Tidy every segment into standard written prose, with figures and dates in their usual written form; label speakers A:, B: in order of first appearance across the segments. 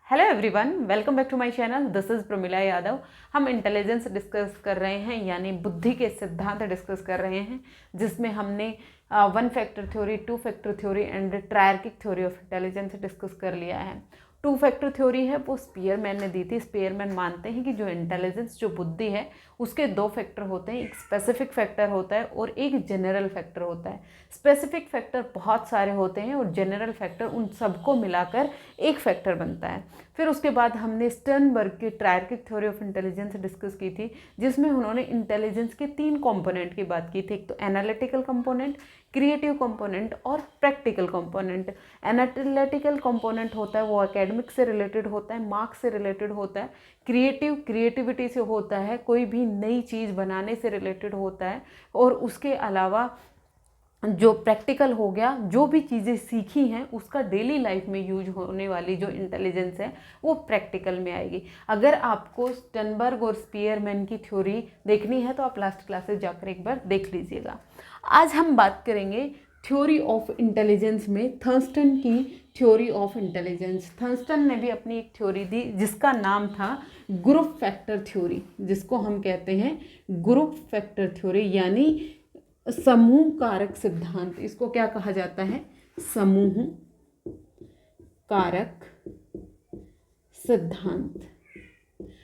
A: Hello everyone, welcome back to my channel. This is Pramila Yadav. हम intelligence discuss कर रहे हैं, यानी बुद्धि के सिद्धांत डिस्कस कर रहे हैं, जिसमें हमने one factor theory, two factor theory and triarchic theory of intelligence discuss कर लिया है। टू फैक्टर थ्योरी है वो स्पीयरमैन ने दी थी। स्पीयरमैन मानते हैं कि जो इंटेलिजेंस, जो बुद्धि है, उसके दो फैक्टर होते हैं। एक स्पेसिफिक फैक्टर होता है और एक जनरल फैक्टर होता है। स्पेसिफिक फैक्टर बहुत सारे होते हैं और जनरल फैक्टर उन सबको मिलाकर एक फैक्टर बनता है। फिर उसके बाद हमने स्टर्नबर्ग की triarchic theory of intelligence discuss की थी, जिसमें उन्होंने इंटेलिजेंस के तीन कंपोनेंट की बात की थी। एक तो एनालिटिकल कंपोनेंट, क्रिएटिव कंपोनेंट और प्रैक्टिकल कंपोनेंट। एनालिटिकल कंपोनेंट होता है वो एकेडमिक से रिलेटेड होता है, मार्क्स से रिलेटेड होता है। क्रिएटिविटी से होता है, कोई भी नई चीज़ बनाने से रिलेटेड होता है। और उसके अलावा जो प्रैक्टिकल हो गया, जो भी चीज़ें सीखी हैं उसका डेली लाइफ में यूज होने वाली जो इंटेलिजेंस है वो प्रैक्टिकल में आएगी। अगर आपको स्टर्नबर्ग और स्पीयरमैन की थ्योरी देखनी है तो आप लास्ट क्लासेस जाकर एक बार देख लीजिएगा। आज हम बात करेंगे थ्योरी ऑफ इंटेलिजेंस में थर्स्टन की थ्योरी ऑफ इंटेलिजेंस। थर्स्टन ने भी अपनी एक थ्योरी दी जिसका नाम था ग्रुप फैक्टर थ्योरी, जिसको हम कहते हैं ग्रुप फैक्टर थ्योरी, यानी समूह कारक सिद्धांत। इसको क्या कहा जाता है? समूह कारक सिद्धांत।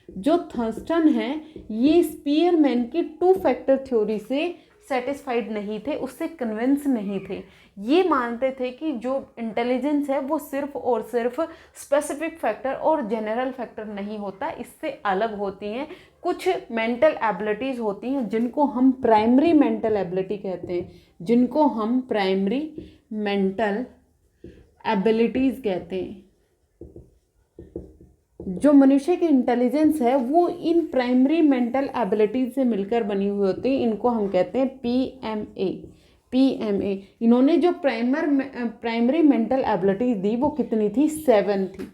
A: जो थर्स्टन है ये स्पीयरमैन की टू फैक्टर थ्योरी से सेटिस्फाइड नहीं थे, उससे कन्विंस नहीं थे। ये मानते थे कि जो इंटेलिजेंस है वो सिर्फ और सिर्फ स्पेसिफिक फैक्टर और जनरल फैक्टर नहीं होता, इससे अलग होती हैं कुछ मेंटल एबिलिटीज़ होती हैं जिनको हम प्राइमरी मेंटल एबिलिटी कहते हैं, जिनको हम प्राइमरी मेंटल एबिलिटीज़ कहते हैं। जो मनुष्य की इंटेलिजेंस है वो इन प्राइमरी मेंटल एबिलिटीज से मिलकर बनी हुई होती है। इनको हम कहते हैं पीएमए। इन्होंने जो प्राइमरी मेंटल एबिलिटीज दी वो कितनी थी? 7 थी।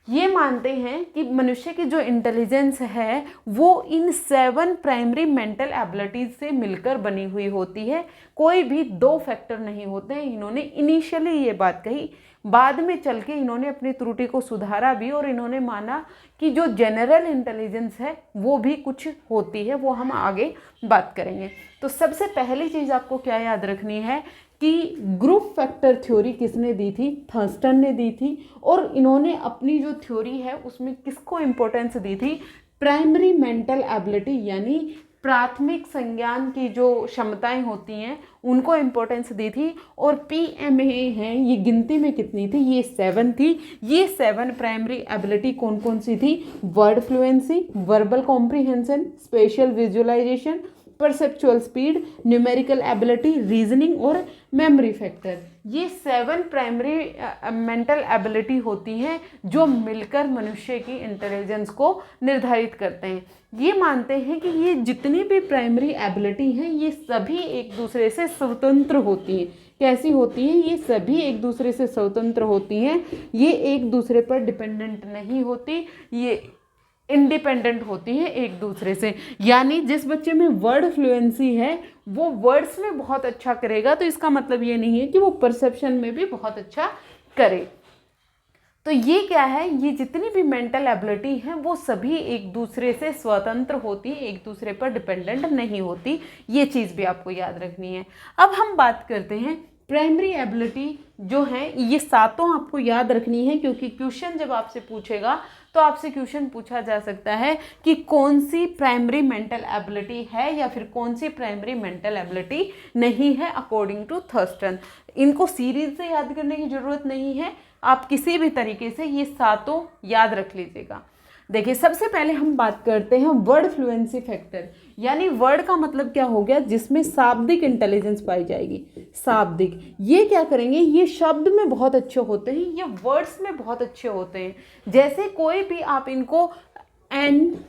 A: ये मानते हैं कि मनुष्य की जो इंटेलिजेंस है वो इन 7 प्राइमरी मेंटल एबिलिटीज से मिलकर बनी हुई होती है, कोई भी दो फैक्टर नहीं होते हैं। इन्होंने इनिशियली ये बात कही, बाद में चल के इन्होंने अपनी त्रुटि को सुधारा भी और इन्होंने माना कि जो जनरल इंटेलिजेंस है वो भी कुछ होती है, वो हम आगे बात करेंगे। तो सबसे पहली चीज़ आपको क्या याद रखनी है कि ग्रुप फैक्टर थ्योरी किसने दी थी? थर्स्टन ने दी थी। और इन्होंने अपनी जो थ्योरी है उसमें किसको इम्पोर्टेंस दी थी? प्राइमरी मेंटल एबिलिटी, यानी प्राथमिक संज्ञान की जो क्षमताएं होती हैं उनको इम्पोर्टेंस दी थी। और पीएमए हैं, ये गिनती में कितनी थी? ये 7 थी। ये 7 प्राइमरी एबिलिटी कौन कौन सी थी? Word fluency, verbal comprehension, special visualisation, perceptual speed, numerical ability, reasoning और मेमोरी फैक्टर। ये 7 प्राइमरी मेंटल एबिलिटी होती हैं जो मिलकर मनुष्य की इंटेलिजेंस को निर्धारित करते हैं। ये मानते हैं कि ये जितनी भी प्राइमरी एबिलिटी हैं ये सभी एक दूसरे से स्वतंत्र होती हैं। कैसी होती हैं? ये सभी एक दूसरे से स्वतंत्र होती हैं, ये एक दूसरे पर डिपेंडेंट नहीं होती, ये इंडिपेंडेंट होती है एक दूसरे से। यानी जिस बच्चे में वर्ड फ्लुएंसी है वो वर्ड्स में बहुत अच्छा करेगा, तो इसका मतलब ये नहीं है कि वो परसेप्शन में भी बहुत अच्छा करे। तो ये क्या है? ये जितनी भी मेंटल एबिलिटी हैं वो सभी एक दूसरे से स्वतंत्र होती है, एक दूसरे पर डिपेंडेंट नहीं होती। ये चीज़ भी आपको याद रखनी है। अब हम बात करते हैं प्राइमरी एबिलिटी जो है, ये सातों आपको याद रखनी है, क्योंकि क्वेश्चन जब आपसे पूछेगा तो आपसे क्वेश्चन पूछा जा सकता है कि कौन सी प्राइमरी मेंटल एबिलिटी है या फिर कौन सी प्राइमरी मेंटल एबिलिटी नहीं है अकॉर्डिंग टू थर्स्टन। इनको सीरीज से याद करने की ज़रूरत नहीं है, आप किसी भी तरीके से ये सातों याद रख लीजिएगा। देखिए, सबसे पहले हम बात करते हैं वर्ड फ्लुएंसी फैक्टर, यानी वर्ड का मतलब क्या हो गया? जिसमें शाब्दिक इंटेलिजेंस पाई जाएगी। शाब्दिक, ये क्या करेंगे? ये शब्द में बहुत अच्छे होते हैं, ये वर्ड्स में बहुत अच्छे होते हैं। जैसे कोई भी आप इनको NRU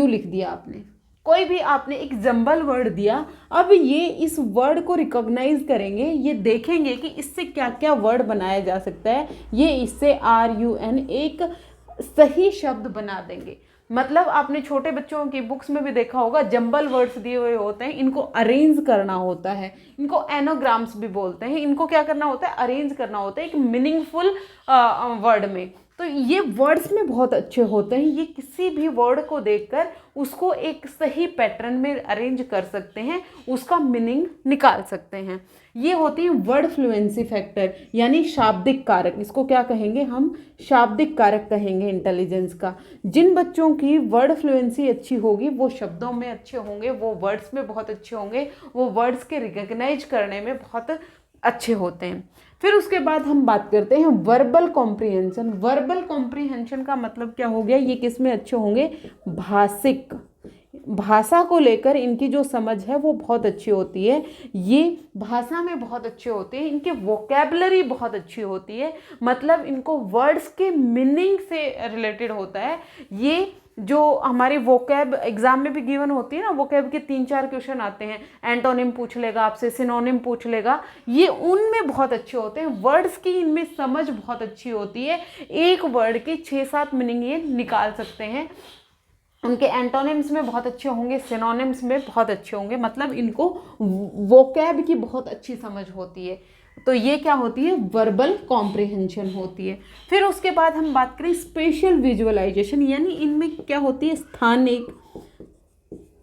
A: लिख दिया आपने, कोई भी आपने एक जंबल वर्ड दिया, अब ये इस वर्ड को रिकॉग्नाइज करेंगे, ये देखेंगे कि इससे क्या क्या वर्ड बनाया जा सकता है, ये इससे RUN एक सही शब्द बना देंगे। मतलब आपने छोटे बच्चों की बुक्स में भी देखा होगा, जंबल वर्ड्स दिए हुए होते हैं, इनको अरेंज करना होता है, इनको एनोग्राम्स भी बोलते हैं। इनको क्या करना होता है, अरेंज करना होता है एक मीनिंगफुल वर्ड में। तो ये वर्ड्स में बहुत अच्छे होते हैं, ये किसी भी वर्ड को देखकर उसको एक सही पैटर्न में अरेंज कर सकते हैं, उसका मीनिंग निकाल सकते हैं। ये होती है वर्ड फ्लुएंसी फैक्टर, यानी शाब्दिक कारक। इसको क्या कहेंगे हम, शाब्दिक कारक कहेंगे इंटेलिजेंस का। जिन बच्चों की वर्ड फ्लुएंसी अच्छी होगी वो शब्दों में अच्छे होंगे, वो वर्ड्स में बहुत अच्छे होंगे, वो वर्ड्स के रिकग्नाइज करने में बहुत अच्छे होते हैं। फिर उसके बाद हम बात करते हैं वर्बल कॉम्प्रिहेंशन। वर्बल कॉम्प्रिहेंशन का मतलब क्या हो गया, ये किस में अच्छे होंगे, भाषिक, भाषा को लेकर इनकी जो समझ है वो बहुत अच्छी होती है, ये भाषा में बहुत अच्छे होते हैं, इनके वोकैबुलरी बहुत अच्छी होती है, मतलब इनको वर्ड्स के मीनिंग से रिलेटेड होता है। ये जो हमारी वोकैब एग्जाम में भी गिवन होती है ना, वोकैब के 3-4 क्वेश्चन आते हैं, एंटोनिम पूछ लेगा आपसे, सिनोनिम पूछ लेगा, ये उनमें बहुत अच्छे होते हैं। वर्ड्स की इनमें समझ बहुत अच्छी होती है, एक वर्ड के 6-7 मीनिंग ये निकाल सकते हैं। उनके एंटोनिम्स में बहुत अच्छे होंगे, सिनोनिम्स में बहुत अच्छे होंगे, मतलब इनको वोकैब की बहुत अच्छी समझ होती है। तो ये क्या होती है, वर्बल कॉम्प्रिहेंशन होती है। फिर उसके बाद हम बात करें स्पेशल विजुअलाइजेशन, यानी इनमें क्या होती है,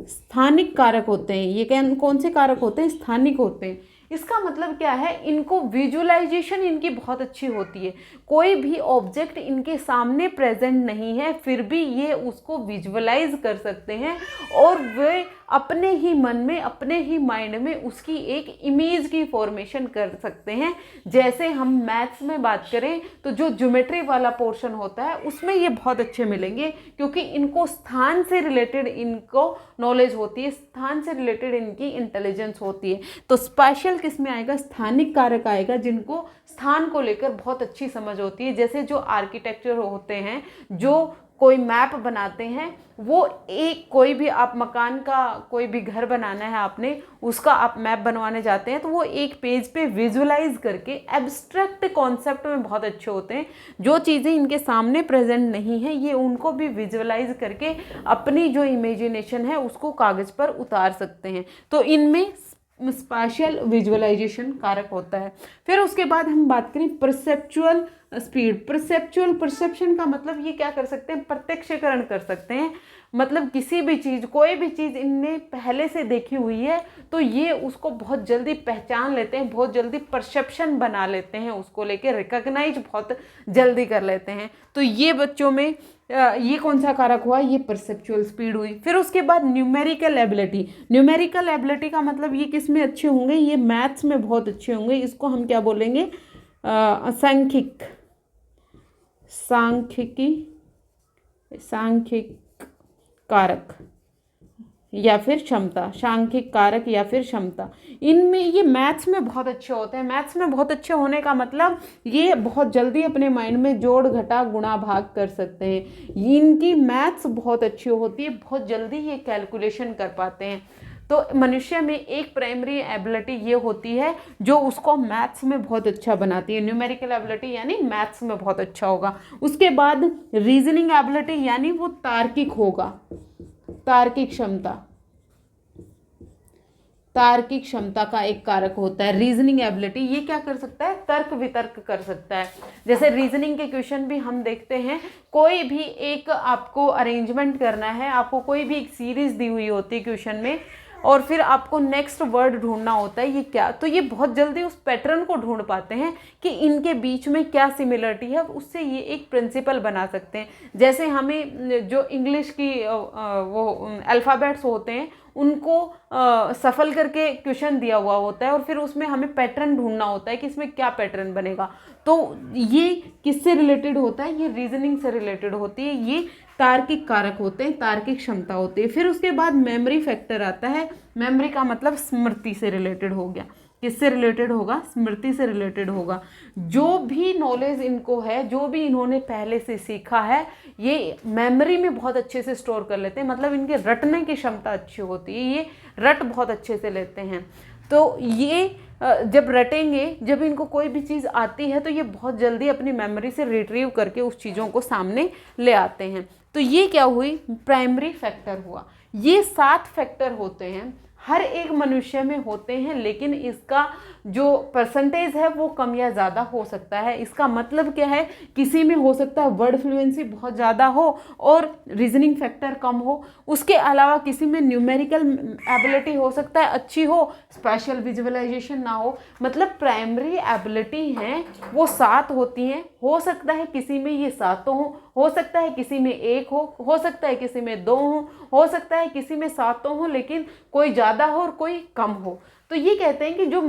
A: स्थानिक कारक होते हैं। ये कौन से कारक होते हैं, स्थानिक होते हैं। इसका मतलब क्या है, इनको विजुअलाइजेशन इनकी बहुत अच्छी होती है। कोई भी ऑब्जेक्ट इनके सामने प्रेजेंट नहीं है, फिर भी ये उसको विजुअलाइज कर सकते हैं और वे अपने ही मन में, अपने ही माइंड में उसकी एक इमेज की फॉर्मेशन कर सकते हैं। जैसे हम मैथ्स में बात करें तो जो ज्योमेट्री वाला पोर्शन होता है उसमें ये बहुत अच्छे मिलेंगे, क्योंकि इनको स्थान से रिलेटेड इनको नॉलेज होती है, स्थान से रिलेटेड इनकी इंटेलिजेंस होती है। तो स्पेशल किस में आएगा, स्थानिक कारक आएगा, जिनको स्थान को लेकर बहुत अच्छी समझ होती है। जैसे जो आर्किटेक्चर होते हैं, जो कोई मैप बनाते हैं, वो एक कोई भी आप मकान का कोई भी घर बनाना है आपने, उसका आप मैप बनवाने जाते हैं तो वो एक पेज पे विजुअलाइज करके एब्स्ट्रैक्ट कॉन्सेप्ट में बहुत अच्छे होते हैं। जो चीज़ें इनके सामने प्रेजेंट नहीं है, ये उनको भी विजुअलाइज करके अपनी जो इमेजिनेशन है उसको कागज़ पर उतार सकते हैं। तो इनमें स्पेशल विजुअलाइजेशन कारक होता है। फिर उसके बाद हम बात करें परसेप्चुअल स्पीड। परसेप्शन का मतलब ये क्या कर सकते हैं, प्रत्यक्षीकरण कर सकते हैं, मतलब किसी भी चीज़, कोई भी चीज़ इनने पहले से देखी हुई है तो ये उसको बहुत जल्दी पहचान लेते हैं, बहुत जल्दी परसेप्शन बना लेते हैं, उसको लेके रिकॉग्नाइज बहुत जल्दी कर लेते हैं। तो ये बच्चों में ये कौन सा कारक हुआ, ये परसेप्चुअल स्पीड हुई। फिर उसके बाद न्यूमेरिकल एबिलिटी। न्यूमेरिकल एबिलिटी का मतलब ये किस में अच्छे होंगे, ये मैथ्स में बहुत अच्छे होंगे। इसको हम क्या बोलेंगे, सांख्यिक कारक या फिर क्षमता, सांख्यिक कारक या फिर क्षमता। इनमें ये मैथ्स में बहुत अच्छे होते हैं। मैथ्स में बहुत अच्छे होने का मतलब ये बहुत जल्दी अपने माइंड में जोड़ घटा गुणा भाग कर सकते हैं। इनकी मैथ्स बहुत अच्छी होती है, बहुत जल्दी ये कैलकुलेशन कर पाते हैं। तो मनुष्य में एक प्राइमरी एबिलिटी ये होती है जो उसको मैथ्स में बहुत अच्छा बनाती है, न्यूमेरिकल एबिलिटी, यानी मैथ्स में बहुत अच्छा होगा। उसके बाद रीजनिंग एबिलिटी, यानी वो तार्किक होगा, तार्किक क्षमता का एक कारक होता है रीजनिंग एबिलिटी। ये क्या कर सकता है, तर्क वितर्क कर सकता है। जैसे रीजनिंग के क्वेश्चन भी हम देखते हैं, कोई भी एक आपको अरेंजमेंट करना है, आपको कोई भी एक सीरीज दी हुई होती है क्वेश्चन में, और फिर आपको नेक्स्ट वर्ड ढूंढना होता है, ये क्या, तो ये बहुत जल्दी उस पैटर्न को ढूंढ पाते हैं कि इनके बीच में क्या सिमिलरिटी है, उससे ये एक प्रिंसिपल बना सकते हैं। जैसे हमें जो इंग्लिश की वो अल्फ़ाबेट्स होते हैं उनको सफल करके क्वेश्चन दिया हुआ होता है और फिर उसमें हमें पैटर्न ढूंढना होता है कि इसमें क्या पैटर्न बनेगा। तो ये किससे रिलेटेड होता है, ये रीजनिंग से रिलेटेड होती है, ये तार्किक कारक होते हैं, तार्किक क्षमता होती है। फिर उसके बाद मेमोरी फैक्टर आता है। मेमोरी का मतलब स्मृति से रिलेटेड हो गया। किससे रिलेटेड होगा, स्मृति से रिलेटेड होगा। जो भी नॉलेज इनको है, जो भी इन्होंने पहले से सीखा है, ये मेमोरी में बहुत अच्छे से स्टोर कर लेते हैं, मतलब इनके रटने की क्षमता अच्छी होती है, ये रट बहुत अच्छे से लेते हैं। तो ये जब रटेंगे, जब इनको कोई भी चीज़ आती है तो ये बहुत जल्दी अपनी मेमोरी से रिट्रीव करके उस चीज़ों को सामने ले आते हैं। तो ये क्या हुई, प्राइमरी फैक्टर हुआ। ये 7 फैक्टर होते हैं, हर एक मनुष्य में होते हैं, लेकिन इसका जो परसेंटेज है वो कम या ज़्यादा हो सकता है। इसका मतलब क्या है, किसी में हो सकता है वर्ड फ्लुएंसी बहुत ज़्यादा हो और रीजनिंग फैक्टर कम हो, उसके अलावा किसी में न्यूमेरिकल एबिलिटी हो सकता है अच्छी हो, स्पेशल विजुअलाइजेशन ना हो। मतलब प्राइमरी एबिलिटी हैं वो 7 होती हैं, हो सकता है किसी में ये 7 हो सकता है किसी में 1 हो सकता है किसी में 2 हो सकता है किसी में 7 हो, लेकिन कोई ज़्यादा हो और कोई कम हो। तो ये कहते हैं कि जो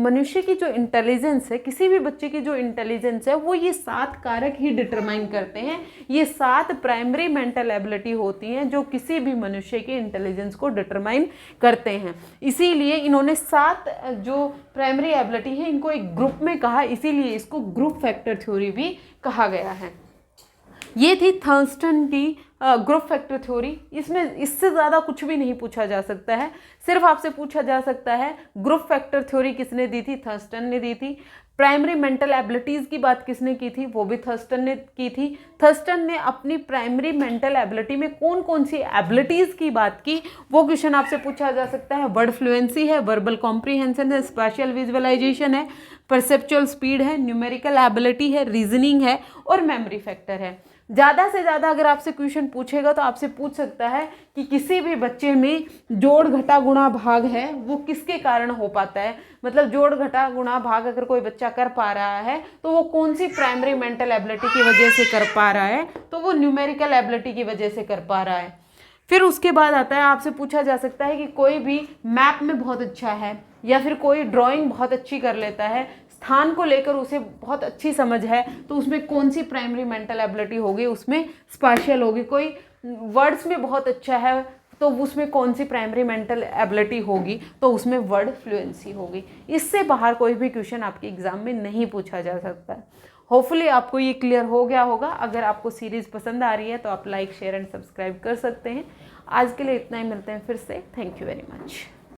A: मनुष्य की जो इंटेलिजेंस है, किसी भी बच्चे की जो इंटेलिजेंस है, वो ये 7 कारक ही डिटरमाइन करते हैं। ये 7 प्राइमरी मेंटल एबिलिटी होती हैं जो किसी भी मनुष्य की इंटेलिजेंस को डिटरमाइन करते हैं। इसीलिए इन्होंने 7 जो प्राइमरी एबिलिटी है इनको एक ग्रुप में कहा, इसीलिए इसको ग्रुप फैक्टर थ्योरी भी कहा गया है। ये थी थर्स्टन की ग्रुप फैक्टर थ्योरी। इसमें इससे ज़्यादा कुछ भी नहीं पूछा जा सकता है, सिर्फ आपसे पूछा जा सकता है ग्रुप फैक्टर थ्योरी किसने दी थी, थर्स्टन ने दी थी। प्राइमरी मेंटल एबिलिटीज़ की बात किसने की थी, वो भी थर्स्टन ने की थी। थर्स्टन ने अपनी प्राइमरी मेंटल एबिलिटी में कौन कौन सी एबिलिटीज़ की बात की, वो क्वेश्चन आपसे पूछा जा सकता है। वर्ड फ्लुएंसी है, वर्बल कॉम्प्रीहेंशन है, स्पेशल विजुअलाइजेशन है, परसेप्चुअल स्पीड है, न्यूमेरिकल एबिलिटी है, रीजनिंग है और मेमोरी फैक्टर है। ज़्यादा से ज़्यादा अगर आपसे क्वेश्चन पूछेगा तो आपसे पूछ सकता है कि किसी भी बच्चे में जोड़ घटा गुणा भाग है वो किसके कारण हो पाता है। मतलब जोड़ घटा गुणा भाग अगर कोई बच्चा कर पा रहा है तो वो कौन सी प्राइमरी मेंटल एबिलिटी की वजह से कर पा रहा है, तो वो न्यूमेरिकल एबिलिटी की वजह से कर पा रहा है। फिर उसके बाद आता है, आपसे पूछा जा सकता है कि कोई भी मैप में बहुत अच्छा है या फिर कोई ड्राइंग बहुत अच्छी कर लेता है, स्थान को लेकर उसे बहुत अच्छी समझ है, तो उसमें कौन सी प्राइमरी मेंटल एबिलिटी होगी, उसमें स्पेशल होगी। कोई वर्ड्स में बहुत अच्छा है तो उसमें कौन सी प्राइमरी मेंटल एबिलिटी होगी, तो उसमें वर्ड फ्लुएंसी होगी। इससे बाहर कोई भी क्वेश्चन आपके एग्जाम में नहीं पूछा जा सकता है। होपफुली आपको ये क्लियर हो गया होगा। अगर आपको सीरीज़ पसंद आ रही है तो आप लाइक शेयर एंड सब्सक्राइब कर सकते हैं। आज के लिए इतना ही, मिलते हैं फिर से। Thank you very much.